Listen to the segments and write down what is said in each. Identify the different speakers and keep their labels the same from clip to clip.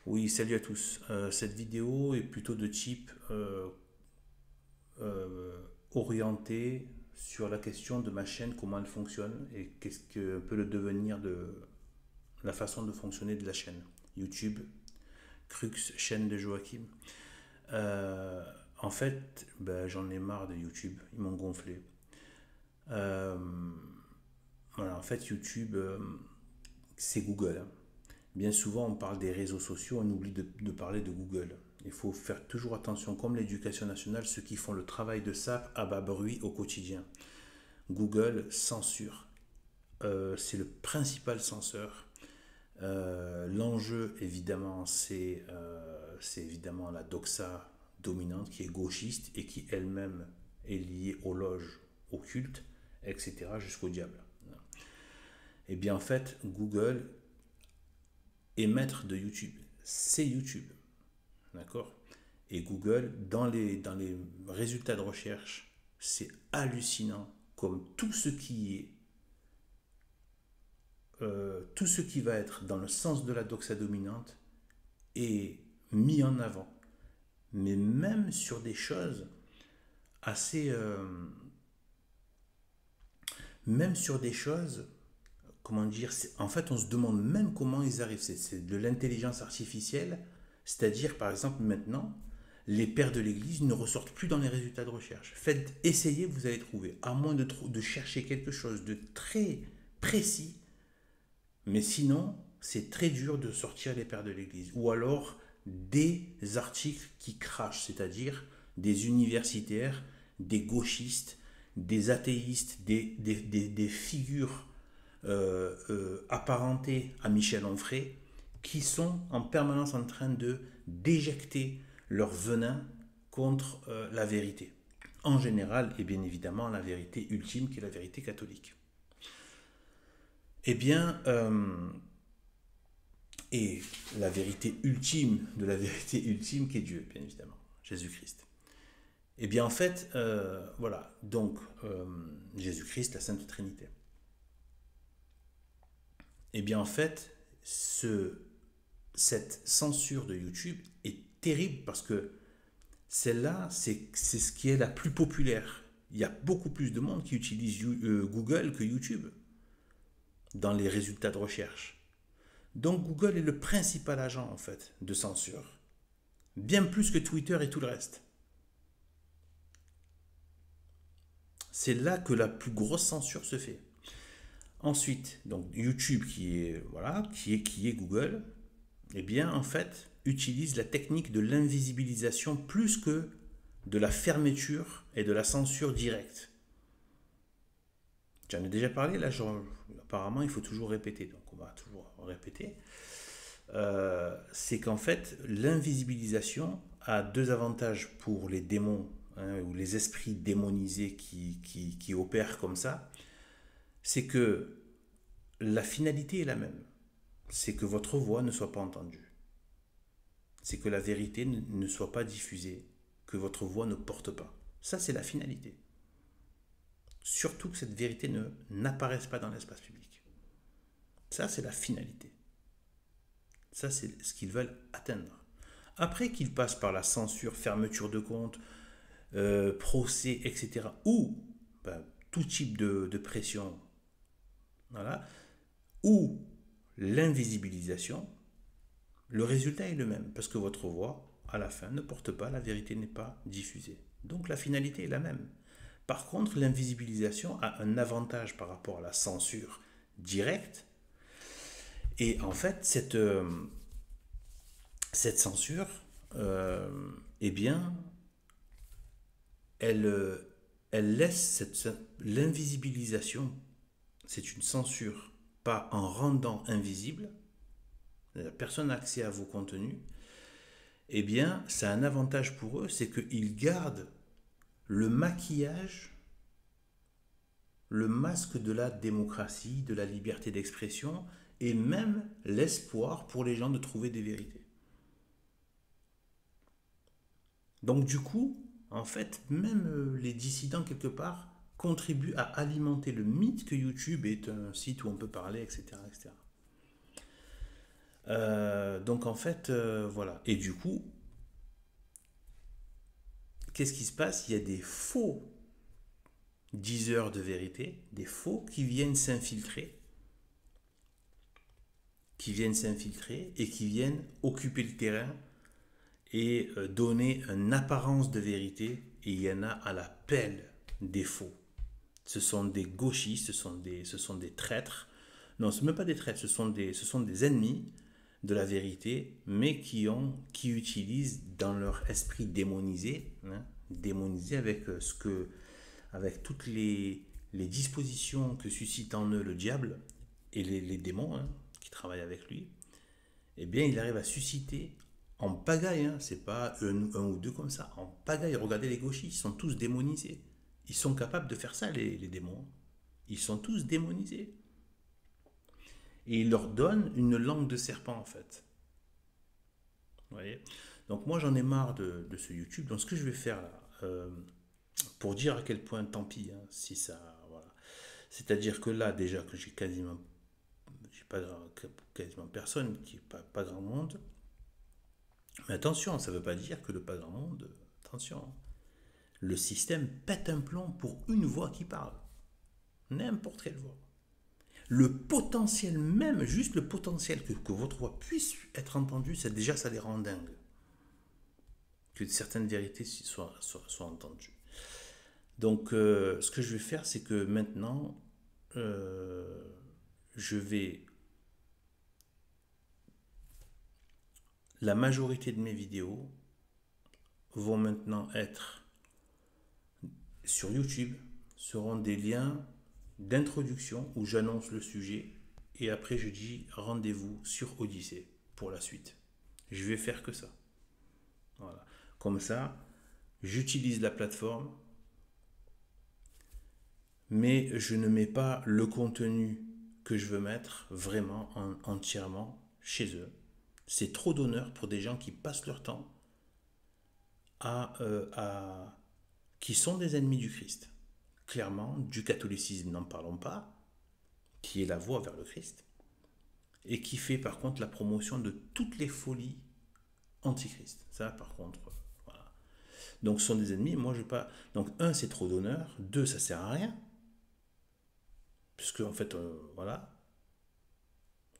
Speaker 1: Oui, salut à tous. Cette vidéo est plutôt de type euh, orienté sur la question de ma chaîne, comment elle fonctionne et qu'est-ce que peut le devenir de la façon de fonctionner de la chaîne. YouTube, Crux, chaîne de Joachim. Euh, En fait, ben, j'en ai marre de YouTube, ils m'ont gonflé. Euh, voilà, en fait, YouTube, c'est Google, hein. Bien souvent, on parle des réseaux sociaux, on oublie de parler de Google. Il faut faire toujours attention, comme l'éducation nationale, ceux qui font le travail de sape à bas bruit au quotidien. Google censure. C'est le principal censeur. L'enjeu, évidemment, c'est évidemment la doxa dominante qui est gauchiste et qui elle-même est liée aux loges occultes, etc., jusqu'au diable. Et bien en fait, Google est maître de YouTube. C'est YouTube. D'accord. Et Google, dans les résultats de recherche, c'est hallucinant comme tout ce qui va être dans le sens de la doxa dominante est mis en avant. Mais même sur des choses assez. Même sur des choses, comment dire, en fait, on se demande même comment ils arrivent. C'est de l'intelligence artificielle, c'est-à-dire, par exemple, maintenant, les pères de l'Église ne ressortent plus dans les résultats de recherche. Faites, essayez, vous allez trouver, à moins de chercher quelque chose de très précis, mais sinon, c'est très dur de sortir les pères de l'Église. Ou alors des articles qui crachent, c'est-à-dire des universitaires, des gauchistes, des athéistes, des figures apparentées à Michel Onfray, qui sont en permanence en train de d'éjecter leur venin contre la vérité. En général, et bien évidemment, la vérité ultime qui est la vérité catholique. Eh bien, et la vérité ultime de la vérité ultime qui est Dieu, bien évidemment, Jésus-Christ. Eh bien, en fait, voilà, donc, Jésus-Christ, la Sainte Trinité. Eh bien, en fait, cette censure de YouTube est terrible parce que celle-là, c'est ce qui est la plus populaire. Il y a beaucoup plus de monde qui utilise Google que YouTube dans les résultats de recherche. Donc Google est le principal agent en fait de censure, bien plus que Twitter et tout le reste. C'est là que la plus grosse censure se fait. Ensuite, donc YouTube qui est voilà, qui est Google, eh bien en fait utilise la technique de l'invisibilisation plus que de la fermeture et de la censure directe. J'en ai déjà parlé là, apparemment il faut toujours répéter, donc on va toujours répéter. C'est qu'en fait, l'invisibilisation a deux avantages pour les démons, hein, ou les esprits démonisés qui opèrent comme ça. C'est que la finalité est la même. C'est que votre voix ne soit pas entendue. C'est que la vérité ne soit pas diffusée. Que votre voix ne porte pas. Ça, c'est la finalité. Surtout que cette vérité n'apparaisse pas dans l'espace public. Ça, c'est la finalité. Ça, c'est ce qu'ils veulent atteindre. Après qu'ils passent par la censure, fermeture de compte, procès, etc., ou ben, tout type de pression, voilà, ou l'invisibilisation, le résultat est le même, parce que votre voix, à la fin, ne porte pas, la vérité n'est pas diffusée. Donc la finalité est la même. Par contre, l'invisibilisation a un avantage par rapport à la censure directe, et en fait, cette censure, eh bien, elle, elle laisse l'invisibilisation, c'est une censure, pas en rendant invisible, personne n'a accès à vos contenus, eh bien, ça a un avantage pour eux, c'est qu'ils gardent le maquillage, le masque de la démocratie, de la liberté d'expression, et même l'espoir pour les gens de trouver des vérités. Donc du coup, en fait, même les dissidents, quelque part, contribuent à alimenter le mythe que YouTube est un site où on peut parler, etc., etc. donc en fait, voilà. Et du coup, qu'est-ce qui se passe? Il y a des faux diseurs de vérité, des faux qui viennent s'infiltrer et qui viennent occuper le terrain et donner une apparence de vérité. Et il y en a à la pelle des faux. Ce sont des gauchistes, ce sont des traîtres. Non, ce ne sont même pas des traîtres, ce sont des ennemis de la vérité, mais qui utilisent dans leur esprit démonisé, hein, démonisé avec avec toutes les dispositions que suscite en eux le diable et les démons, hein, qui travaillent avec lui. Eh bien, il arrive à susciter en pagaille, hein, c'est pas un ou deux comme ça, en pagaille. Regardez les gauchistes, ils sont tous démonisés. Ils sont capables de faire ça, les démons. Ils sont tous démonisés. Et il leur donne une langue de serpent, en fait. Vous voyez? Donc moi, j'en ai marre de ce YouTube. Donc ce que je vais faire là, pour dire à quel point, tant pis, hein, si ça... Voilà. C'est-à-dire que là, déjà, que j'ai pas quasiment personne, qui pas grand monde. Mais attention, ça ne veut pas dire que le pas grand monde... Attention, hein. Le système pète un plomb pour une voix qui parle. N'importe quelle voix. Le potentiel même, juste le potentiel que votre voix puisse être entendue, c'est déjà, ça les rend dingues. Que certaines vérités soient entendues. Donc, ce que je vais faire, c'est que maintenant, je vais... La majorité de mes vidéos vont maintenant être sur YouTube, seront des liens d'introduction où j'annonce le sujet et après je dis rendez-vous sur Odyssée pour la suite. Je vais faire que ça. Voilà. Comme ça, j'utilise la plateforme, mais je ne mets pas le contenu que je veux mettre vraiment entièrement chez eux. C'est trop d'honneur pour des gens qui passent leur temps qui sont des ennemis du Christ. Clairement, du catholicisme, n'en parlons pas, qui est la voie vers le Christ, et qui fait par contre la promotion de toutes les folies antichrist. Ça, par contre, voilà. Donc, ce sont des ennemis. Moi, je vais pas. Donc, un, c'est trop d'honneur. Deux, ça sert à rien, puisque en fait, voilà,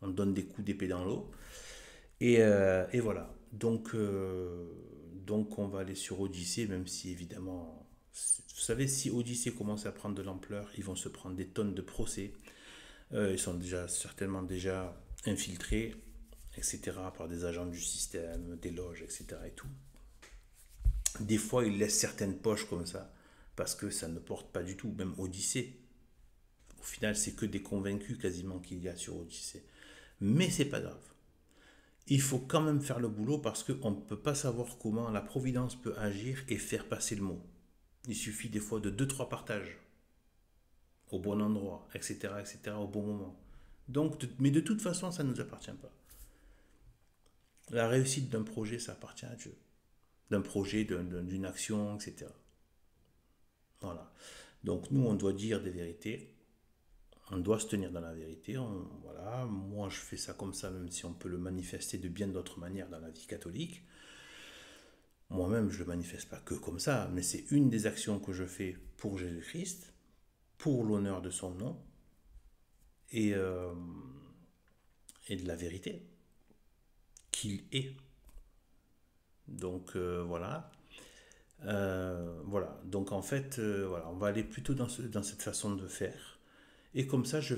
Speaker 1: on donne des coups d'épée dans l'eau. Et voilà. Donc, on va aller sur Odyssée, même si évidemment, vous savez, si Odyssée commence à prendre de l'ampleur, ils vont se prendre des tonnes de procès. Ils sont certainement déjà infiltrés, etc., par des agents du système, des loges, etc. et tout. Des fois, ils laissent certaines poches comme ça, parce que ça ne porte pas du tout, même Odyssée. Au final, c'est que des convaincus quasiment qu'il y a sur Odyssée. Mais c'est pas grave. Il faut quand même faire le boulot parce qu'on ne peut pas savoir comment la Providence peut agir et faire passer le mot. Il suffit des fois de 2-3 partages au bon endroit, etc., au bon moment. Donc, mais de toute façon, ça ne nous appartient pas. La réussite d'un projet, ça appartient à Dieu. D'un projet, d'une action, etc. Voilà. Donc, nous, on doit dire des vérités. On doit se tenir dans la vérité. Voilà. Moi, je fais ça comme ça, même si on peut le manifester de bien d'autres manières dans la vie catholique. Moi-même, je ne le manifeste pas que comme ça, mais c'est une des actions que je fais pour Jésus-Christ, pour l'honneur de son nom et de la vérité qu'il est. Donc voilà. Voilà. Donc en fait, voilà, on va aller plutôt dans cette façon de faire. Et comme ça, je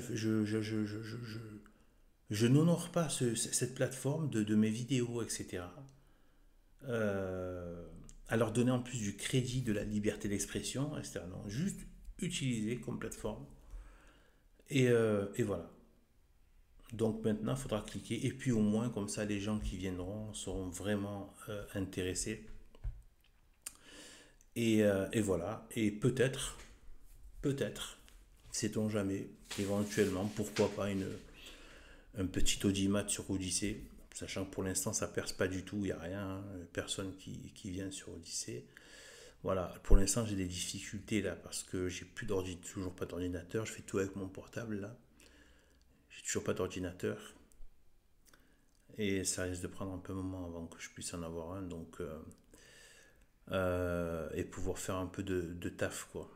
Speaker 1: n'honore pas cette plateforme de mes vidéos, etc. À leur donner en plus du crédit de la liberté d'expression, etc. Non, juste utiliser comme plateforme. Et voilà. Donc maintenant, il faudra cliquer. Et puis au moins, comme ça, les gens qui viendront seront vraiment intéressés. Et voilà. Et peut-être, sait-on jamais, éventuellement, pourquoi pas un petit audimat sur Odyssée, sachant que pour l'instant, ça perce pas du tout. Il n'y a rien, personne qui vient sur Odyssée. Voilà, pour l'instant j'ai des difficultés là parce que j'ai toujours pas d'ordinateur, je fais tout avec mon portable là. J'ai toujours pas d'ordinateur. et ça risque de prendre un peu de moment avant que je puisse en avoir un, donc et pouvoir faire un peu de taf, quoi.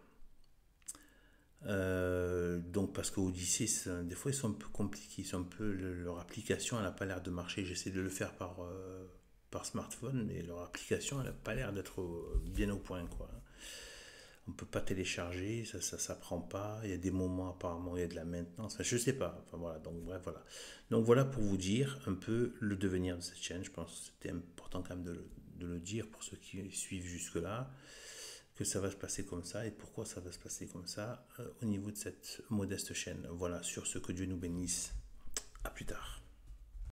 Speaker 1: Donc parce que Odyssey, des fois ils sont un peu compliqués, ils sont un peu, leur application elle n'a pas l'air de marcher. J'essaie de le faire par smartphone, mais leur application elle n'a pas l'air d'être bien au point, quoi. On peut pas télécharger, ça prend pas. Il y a des moments apparemment il y a de la maintenance. Enfin, je sais pas. Enfin voilà. Donc bref voilà. Donc voilà pour vous dire un peu le devenir de cette chaîne. Je pense que c'était important quand même de le dire pour ceux qui suivent jusque là, que ça va se passer comme ça et pourquoi ça va se passer comme ça au niveau de cette modeste chaîne. Voilà, sur ce, que Dieu nous bénisse. À plus tard.